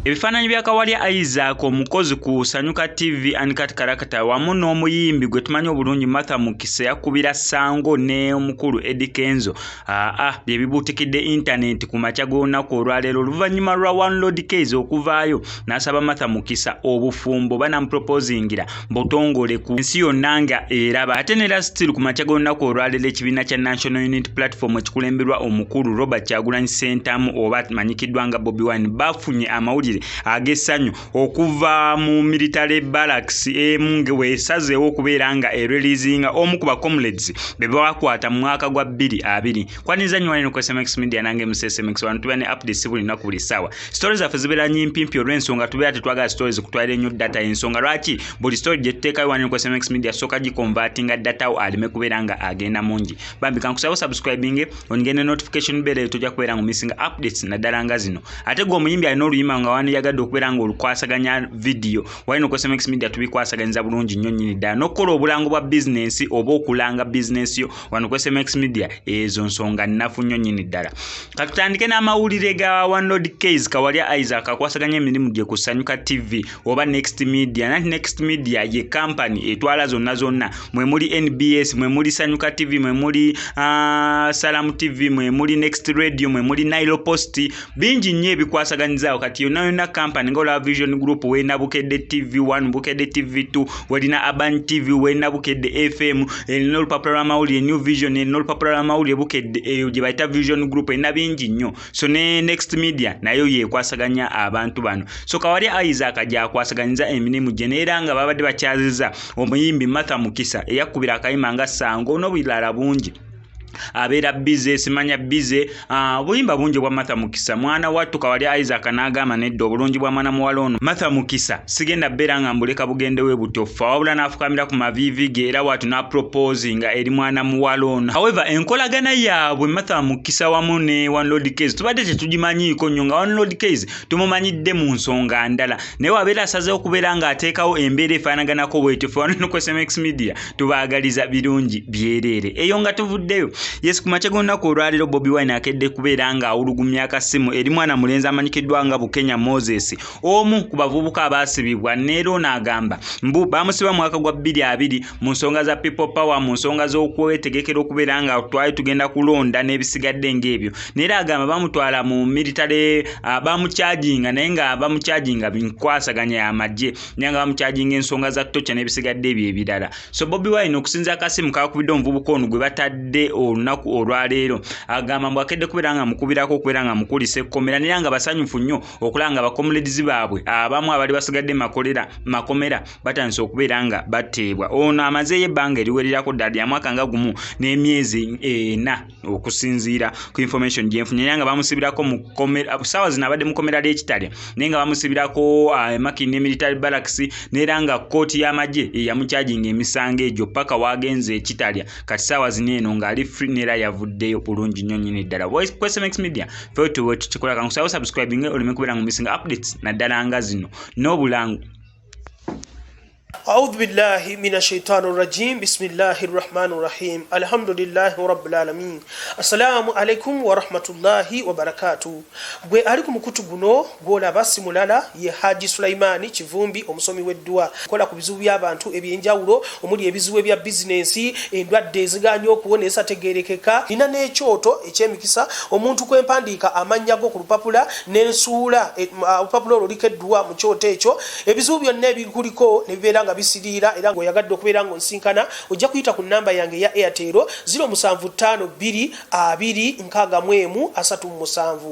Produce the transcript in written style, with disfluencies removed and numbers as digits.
Ebifaananyi bya Kawalya Isaac omukozi ku Sanyuka TV Uncut Character wamu n'omuyimbi gwe tumanyi obulungi Martha Mukisa yakubira Sango ne omukulu Eddie Kenzo bye bibuutikidde internet ku makya g'olunaku olwaleero oluvannyuma lwa One Lord Kayz okuvaayo n'asaba Martha Mukisa obufumbo banamuproposingira butongole ku nsi yonna nga eraba. Ate ne still ku makya g'olunaku olwaleero ekibiina kya National Unity Platform ekikulemberwa omukulu Robert Kyagulanyi Ssentamu oba amanyikiddwa nga Bobi Wine bafunye amawulire agessanyu okuva mu military barracks emungewe esazeewo okubeera nga ereleasinga omu ku comrades be bakwata mu mwaka gwa 2020. Kwaniza nnyo wano ku SMX Media nange MSMX wano tubane updates buli naku buli sawa. Stories zaffe zibeera nyimpimpi olw'ensonga tubeera tetwagala stories kutwalira nnyo data ensonga lwaki buli story gye tuteekayo wano ku SMX Media soka gikonvertinga data aleme kubeera nga agenda mungi. Bambi kankusaba subscribing ongene notification bell tojja kubeera nga missing updates naddala nga zino. Ate gwe omuyimbi alina oluyimba nga wano yagadde okubeera nga olukwasaganya video wano ku SMX Media tubikwasaganyiza bulungi nnyo nnyini ddala n'okukola obulango bwa business oba okulanga business yo wano ku SMX Media ezo nsonga nnafu nnyo nnyini ddala. Katutandike n'amawulire ga One Lord Kayz Kawalya Isaac akwasaganya emirimu gye ku Sanyuka TV oba Next Media. Nanti Next Media ye company etwala zonna mwe muli NBS mwe muli Sanyuka TV mwe muli Salam TV mwe muli Next Radio mwe muli Nile Post bingi nnyo ebikwasaganyizawo kati yonna company ngola Vision Group wena Bukedde TV1 Bukedde TV2 walina Urban TV wena Bukedde FM elina olupapula lw'amawulire New Vision elina olupapula lw'amawulire Bukedde eyo gye bayita Vision Group elina bingi nnyo. So ne Next Media nayo yekwasaganya abantu bano. So Kawalya Isaac gyakwasaganyiza emirimu gye neera nga babadde bakyaziza omuyimbi Martha Mukisa eyakubira akayima nga Sango n'obulala bungi abeera bize simanya bize buyimba bungi bwa Martha Mukisa mwana wattu Kawalya Isaac n'agamba nedda obulungi bwa mwana muwala ono Martha Mukisa sigenda beera nga mbuleka bugende we butofa wabula n'afukamira ku mavivi ge era watu na proposinga eri mwana muwala ono. However enkolagana yaabwe Martha Mukisa wamu ne One Lord Kayz tubadde tetugimanyiiko nnyo nga One Lord Kayz tumumanyidde mu nsonga ndala naye wabeera asazeewo okubeera nga ateekawo embeera efaanaganako bwetyo wano ku SMX Media tubaagaliza birungi byereere eyo nga tuvuddeyo. Yes kumache gonna olwaliro Bobi Wine akedde kubeera nga awulugumya akasimu eri mwana mulenzi amanyikiddwa nga Bukenya Moses omu ku bavubuka abaasibibwa neero n'agamba mbu bamusiba mwaka gwa 2020 mu nsonga za people power mu nsonga z'okwetegekera okubeera nga twali tugenda kulonda n'ebisigadde ng'ebyo neera agamba bamutwala mu military bamucharginga naye nga bamucharginga binkwasaganya y'amagye naye nga bamucharginga ensonga za tocha n'ebisigadde ebyo ebirala. So Bobi Wine okusinza akasimu kakubidde omuvubuka ono gwe batadde olunaku olwaleero agamba mbu akedde kubeera nga mukubirako okubeera nga mukulisa ekkomera naye nga basanyufu nnyo okulaba nga bakomuledizi baabwe abamu abali basigadde makomera batandise okubeera nga bateebwa. Ono amazeeyo ebbanga eriwererako ddala lya mwaka nga gumu n'emyezi 4 okusinziira ku information gyenfunye naye nga bamusibirako mu komera ssaawa zino abadde mu komera ly'ekitale naye nga bamusibirako Makindye military barracks neera nga kkooti y'amagye yamucharginga emisango egyo paka waagenze ekitalya kati ssaawa zino eno ng'ali nera yavuddeyo bulungi nnyo nnyini ddala. Ku SMX Media fetuwe tukikola kankusaba subscribing oleme kubeera nga missing updates naddala nga zino n'obulangu. أعوذ بالله من الشيطان الرجيم بسم الله الرحمن الرحيم الحمد لله رب العالمين السلام عليكم ورحمة الله وبركاته. Bwe ali ku mukutu guno gwolaba simulala ye Haji Sulaimani Kivumbi omusomi w'eddwa kola ku bizibu by'abantu ebyenjawulo omuli ebizibu ebya bizinensi endwadde eziganya okuwonesa tegerekeka nina n'ekyoto eky'emikisa omuntu kwempandiika amannya go ku lupapula n'ensuula olupapula olwo likeddwa mu kyoto ekyo ebizibu byonna ebikuliko ne bibeera nga bisirira era ng'oyagadde okubeera ng'onsinkana ojja kuyita ku nnamba yange ya Airtel 07522 20 67